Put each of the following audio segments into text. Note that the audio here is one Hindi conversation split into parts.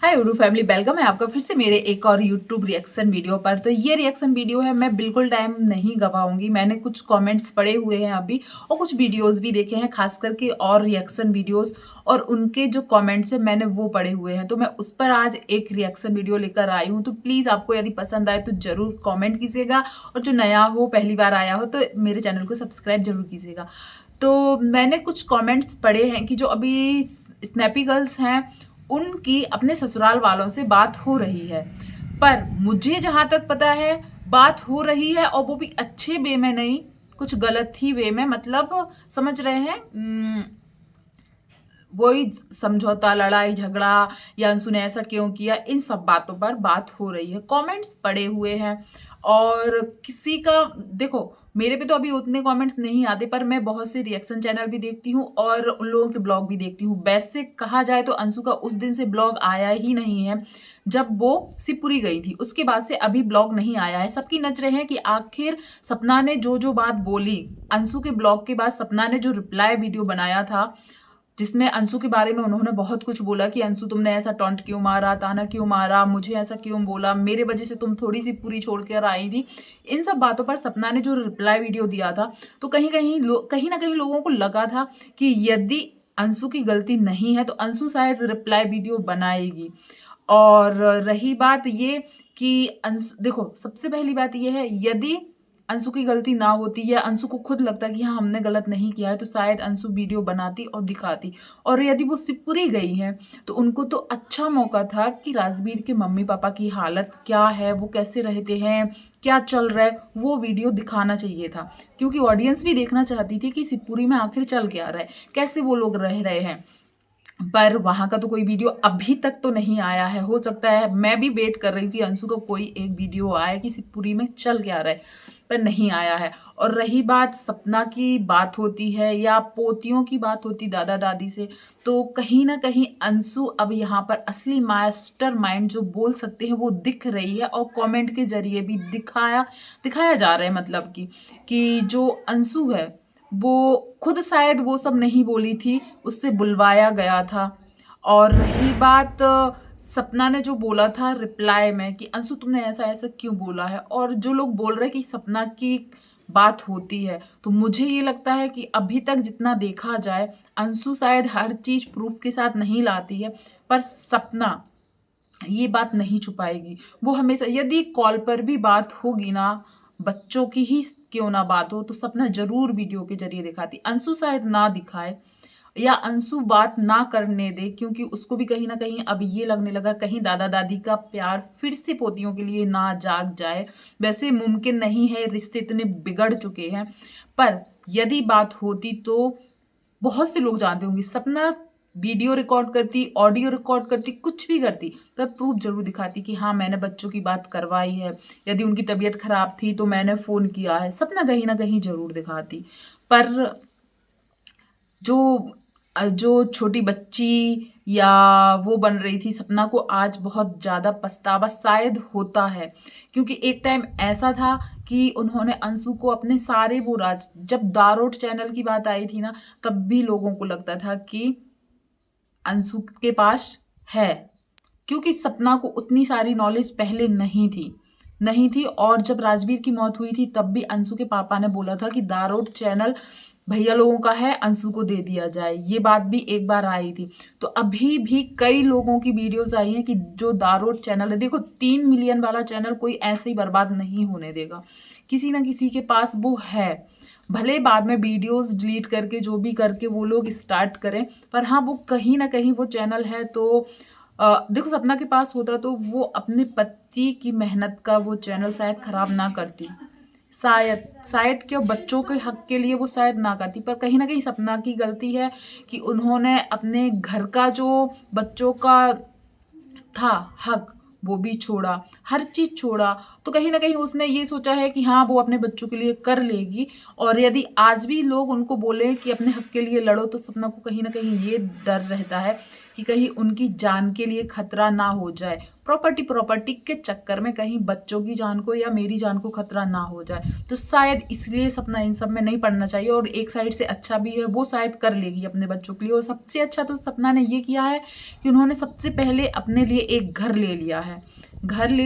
हाय उर्दू फैमिली, वेलकम है आपका फिर से मेरे एक और यूट्यूब रिएक्शन वीडियो पर। तो ये रिएक्शन वीडियो है, मैं बिल्कुल टाइम नहीं गवाऊंगी। मैंने कुछ कमेंट्स पढ़े हुए हैं अभी और कुछ वीडियोस भी देखे हैं, खास करके और रिएक्शन वीडियोस, और उनके जो कमेंट्स हैं मैंने वो पढ़े हुए हैं। तो मैं उस पर आज एक रिएक्शन वीडियो लेकर आई हूँ। तो प्लीज़ आपको यदि पसंद आए तो ज़रूर कॉमेंट कीजिएगा, और जो नया हो, पहली बार आया हो, तो मेरे चैनल को सब्सक्राइब जरूर कीजिएगा। तो मैंने कुछ कमेंट्स पढ़े हैं कि जो अभी स्नैपी गर्ल्स हैं उनकी अपने ससुराल वालों से बात हो रही है, पर मुझे जहां तक पता है बात हो रही है, और वो भी अच्छे वे में नहीं, कुछ गलत ही वे में। मतलब समझ रहे हैं, वही समझौता, लड़ाई झगड़ा, या अंशु ने ऐसा क्यों किया, इन सब बातों पर बात हो रही है। कमेंट्स पड़े हुए हैं, और किसी का देखो, मेरे पे तो अभी उतने कमेंट्स नहीं आते, पर मैं बहुत से रिएक्शन चैनल भी देखती हूँ और उन लोगों के ब्लॉग भी देखती हूँ। वैसे कहा जाए तो अंशु का उस दिन से ब्लॉग आया ही नहीं है जब वो शिवपुरी गई थी, उसके बाद से अभी ब्लॉग नहीं आया है। सबकी नजरें हैं कि आखिर सपना ने जो जो बात बोली अंशु के ब्लॉग के बाद, सपना ने जो रिप्लाई वीडियो बनाया था जिसमें अंशु के बारे में उन्होंने बहुत कुछ बोला कि अंशु तुमने ऐसा टॉन्ट क्यों मारा, ताना क्यों मारा, मुझे ऐसा क्यों बोला, मेरे वजह से तुम थोड़ी सी पूरी छोड़ कर आई थी। इन सब बातों पर सपना ने जो रिप्लाई वीडियो दिया था, तो कहीं ना कहीं लोगों को लगा था कि यदि अंशु की गलती नहीं है तो अंशु शायद रिप्लाई वीडियो बनाएगी। और रही बात ये कि अंशु, देखो सबसे पहली बात ये है, यदि अंशु की गलती ना होती या अंशु को खुद लगता कि हाँ हमने गलत नहीं किया है, तो शायद अंशु वीडियो बनाती और दिखाती। और यदि वो शिवपुरी गई है तो उनको तो अच्छा मौका था कि राजवीर के मम्मी पापा की हालत क्या है, वो कैसे रहते हैं, क्या चल रहा है, वो वीडियो दिखाना चाहिए था। क्योंकि ऑडियंस भी देखना चाहती थी कि शिवपुरी में आखिर चल क्या रहा है, कैसे वो लोग रह रहे हैं। पर वहां का तो कोई वीडियो अभी तक तो नहीं आया है। हो सकता है, मैं भी वेट कर रही हूँ कि अंशु का कोई एक वीडियो आए कि शिवपुरी में चल क्या रहा है, पर नहीं आया है। और रही बात सपना की, बात होती है या पोतियों की बात होती दादा दादी से, तो कहीं ना कहीं अंशु अब यहाँ पर असली मास्टर माइंड जो बोल सकते हैं वो दिख रही है, और कमेंट के जरिए भी दिखाया जा रहा है। मतलब कि जो अंशु है वो खुद शायद वो सब नहीं बोली थी, उससे बुलवाया गया था। और रही बात सपना ने जो बोला था रिप्लाई में कि अंशु तुमने ऐसा ऐसा क्यों बोला है, और जो लोग बोल रहे हैं कि सपना की बात होती है, तो मुझे ये लगता है कि अभी तक जितना देखा जाए अंशु शायद हर चीज प्रूफ के साथ नहीं लाती है, पर सपना ये बात नहीं छुपाएगी। वो हमेशा, यदि कॉल पर भी बात होगी ना, बच्चों की ही क्यों ना बात हो, तो सपना जरूर वीडियो के जरिए दिखाती। अंशु शायद ना दिखाए या अंशु बात ना करने दे, क्योंकि उसको भी कहीं ना कहीं अब ये लगने लगा कहीं दादा दादी का प्यार फिर से पोतियों के लिए ना जाग जाए। वैसे मुमकिन नहीं है, रिश्ते इतने बिगड़ चुके हैं, पर यदि बात होती तो बहुत से लोग जानते होंगे सपना वीडियो रिकॉर्ड करती, ऑडियो रिकॉर्ड करती, कुछ भी करती, पर प्रूफ जरूर दिखाती कि हाँ मैंने बच्चों की बात करवाई है, यदि उनकी तबीयत खराब थी तो मैंने फोन किया है, सपना कहीं ना कहीं जरूर दिखाती। पर जो जो छोटी बच्ची या वो बन रही थी सपना को, आज बहुत ज्यादा पछतावा शायद होता है। क्योंकि एक टाइम ऐसा था कि उन्होंने अंशु को अपने सारे वो राज, जब दारोट चैनल की बात आई थी ना, तब भी लोगों को लगता था कि अंशु के पास है, क्योंकि सपना को उतनी सारी नॉलेज पहले नहीं थी। और जब राजवीर की मौत हुई थी तब भी अंशु के पापा ने बोला था कि दारोट चैनल भैया लोगों का है, अंशु को दे दिया जाए, ये बात भी एक बार आई थी। तो अभी भी कई लोगों की वीडियोस आई हैं कि जो दारोट चैनल है, देखो 3 मिलियन वाला चैनल कोई ऐसे ही बर्बाद नहीं होने देगा, किसी ना किसी के पास वो है। भले बाद में वीडियोस डिलीट करके जो भी करके वो लोग स्टार्ट करें, पर हाँ वो कहीं ना कहीं वो चैनल है। तो देखो सपना के पास होता तो वो अपने पति की मेहनत का वो चैनल शायद खराब ना करती, शायद क्यों बच्चों के हक के लिए वो शायद ना करती। पर कहीं ना कहीं सपना की गलती है कि उन्होंने अपने घर का जो बच्चों का था हक वो भी छोड़ा, हर चीज छोड़ा। तो कहीं ना कहीं उसने ये सोचा है कि हाँ वो अपने बच्चों के लिए कर लेगी। और यदि आज भी लोग उनको बोले कि अपने हक के लिए लड़ो, तो सपना को कहीं ना कहीं ये डर रहता है कि कहीं उनकी जान के लिए खतरा ना हो जाए, प्रॉपर्टी के चक्कर में कहीं बच्चों की जान को या मेरी जान को खतरा ना हो जाए। तो शायद इसलिए सपना इन सब में नहीं पड़ना चाहिए। और एक साइड से अच्छा भी है, वो शायद कर लेगी अपने बच्चों के लिए। और सबसे अच्छा तो सपना ने ये किया है कि उन्होंने सबसे पहले अपने लिए एक घर ले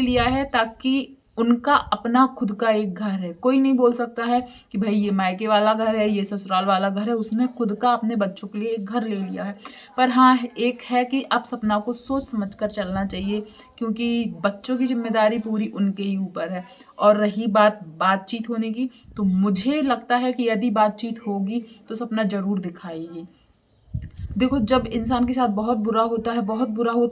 लिया है, ताकि उनका अपना खुद का एक घर है। कोई नहीं बोल सकता है कि भाई ये मायके वाला घर है, ये ससुराल वाला घर है। उसने खुद का अपने बच्चों के लिए एक घर ले लिया है। पर हाँ, एक है कि अब सपना को सोच समझ कर चलना चाहिए, क्योंकि बच्चों की जिम्मेदारी पूरी उनके ही ऊपर है। और रही बातचीत होने की, तो मुझे लगता है कि यदि बातचीत होगी तो सपना जरूर दिखाएगी। देखो, जब इंसान के साथ बहुत बुरा होता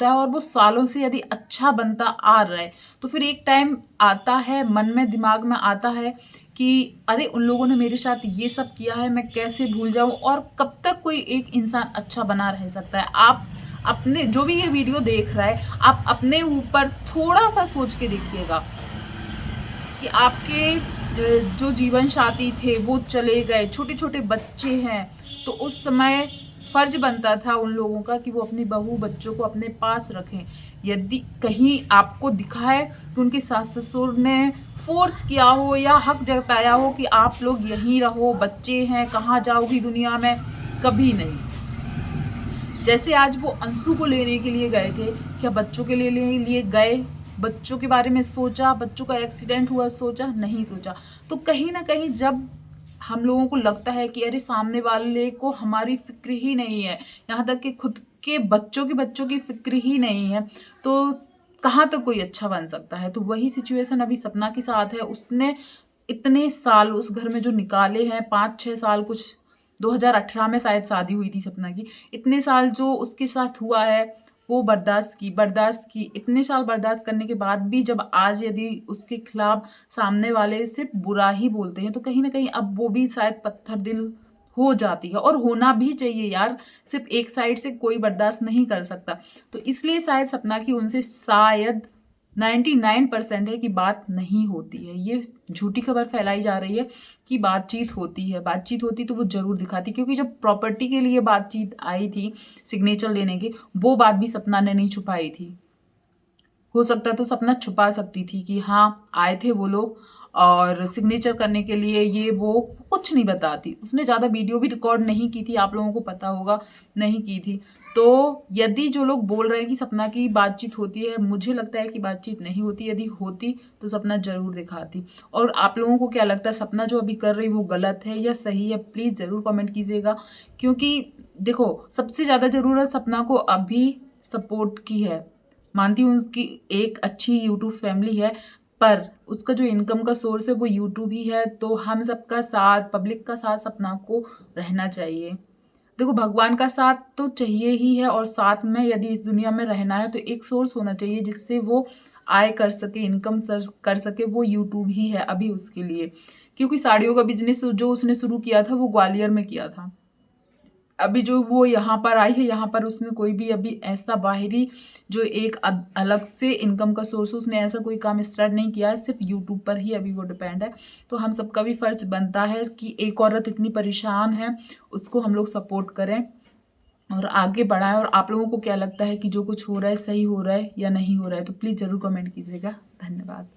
है और वो सालों से यदि अच्छा बनता आ रहा है, तो फिर एक टाइम आता है, मन में दिमाग में आता है कि अरे उन लोगों ने मेरे साथ ये सब किया है, मैं कैसे भूल जाऊं। और कब तक कोई एक इंसान अच्छा बना रह सकता है। आप अपने, जो भी ये वीडियो देख रहा है, आप अपने ऊपर थोड़ा सा सोच के देखिएगा कि आपके जो जीवन साथी थे वो चले गए, छोटे छोटे बच्चे हैं, तो उस समय फर्ज बनता था उन लोगों का कि वो अपनी बहू बच्चों को अपने पास रखें। यदि कहीं आपको दिखा है कि उनके सास ससुर ने फोर्स किया हो या हक जताया हो कि आप लोग यहीं रहो, बच्चे हैं, कहाँ जाओगी दुनिया में, कभी नहीं। जैसे आज वो अंशु को लेने के लिए गए थे, क्या बच्चों के लिए गए? बच्चों के बारे में सोचा? बच्चों का एक्सीडेंट हुआ सोचा? नहीं सोचा। तो कहीं ना कहीं जब हम लोगों को लगता है कि अरे सामने वाले को हमारी फिक्र ही नहीं है, यहाँ तक कि खुद के बच्चों की फिक्र ही नहीं है, तो कहाँ तक कोई अच्छा बन सकता है। तो वही सिचुएशन अभी सपना के साथ है। उसने इतने साल उस घर में जो निकाले हैं, 5-6 साल, कुछ 2018 में शायद शादी हुई थी सपना की, इतने साल जो उसके साथ हुआ है वो बर्दाश्त की। इतने साल बर्दाश्त करने के बाद भी जब आज यदि उसके खिलाफ सामने वाले सिर्फ बुरा ही बोलते हैं, तो कहीं ना कहीं अब वो भी शायद पत्थर दिल हो जाती है। और होना भी चाहिए यार, सिर्फ एक साइड से कोई बर्दाश्त नहीं कर सकता। तो इसलिए शायद सपना की उनसे शायद 99% है कि बात नहीं होती है। ये झूठी खबर फैलाई जा रही है कि बातचीत होती तो वो जरूर दिखाती, क्योंकि जब प्रॉपर्टी के लिए बातचीत आई थी सिग्नेचर लेने की, वो बात भी सपना ने नहीं छुपाई थी। हो सकता तो सपना छुपा सकती थी कि हाँ आए थे वो लोग और सिग्नेचर करने के लिए, ये वो कुछ नहीं बताती। उसने ज़्यादा वीडियो भी रिकॉर्ड नहीं की थी, आप लोगों को पता होगा, नहीं की थी। तो यदि जो लोग बोल रहे हैं कि सपना की बातचीत होती है, मुझे लगता है कि बातचीत नहीं होती। यदि होती तो सपना जरूर दिखाती। और आप लोगों को क्या लगता है, सपना जो अभी कर रही वो गलत है या सही है? प्लीज़ ज़रूर कमेंट कीजिएगा। क्योंकि देखो, सबसे ज़्यादा ज़रूरत सपना को अभी सपोर्ट की है। मानती हूँ उसकी एक अच्छी यूट्यूब फैमिली है, पर उसका जो इनकम का सोर्स है वो यूट्यूब ही है। तो हम सबका साथ, पब्लिक का साथ सपना को रहना चाहिए। देखो, भगवान का साथ तो चाहिए ही है, और साथ में यदि इस दुनिया में रहना है तो एक सोर्स होना चाहिए जिससे वो आय कर सके, इनकम कर सके। वो यूट्यूब ही है अभी उसके लिए। क्योंकि साड़ियों का बिजनेस जो उसने शुरू किया था वो ग्वालियर में किया था। अभी जो वो यहाँ पर आई है, यहाँ पर उसने कोई भी अभी ऐसा बाहरी जो एक अलग से इनकम का सोर्स, उसने ऐसा कोई काम स्टार्ट नहीं किया है। सिर्फ यूट्यूब पर ही अभी वो डिपेंड है। तो हम सबका भी फर्ज बनता है कि एक औरत इतनी परेशान है, उसको हम लोग सपोर्ट करें और आगे बढ़ाएं। और आप लोगों को क्या लगता है कि जो कुछ हो रहा है सही हो रहा है या नहीं हो रहा है? तो प्लीज़ ज़रूर कमेंट कीजिएगा। धन्यवाद।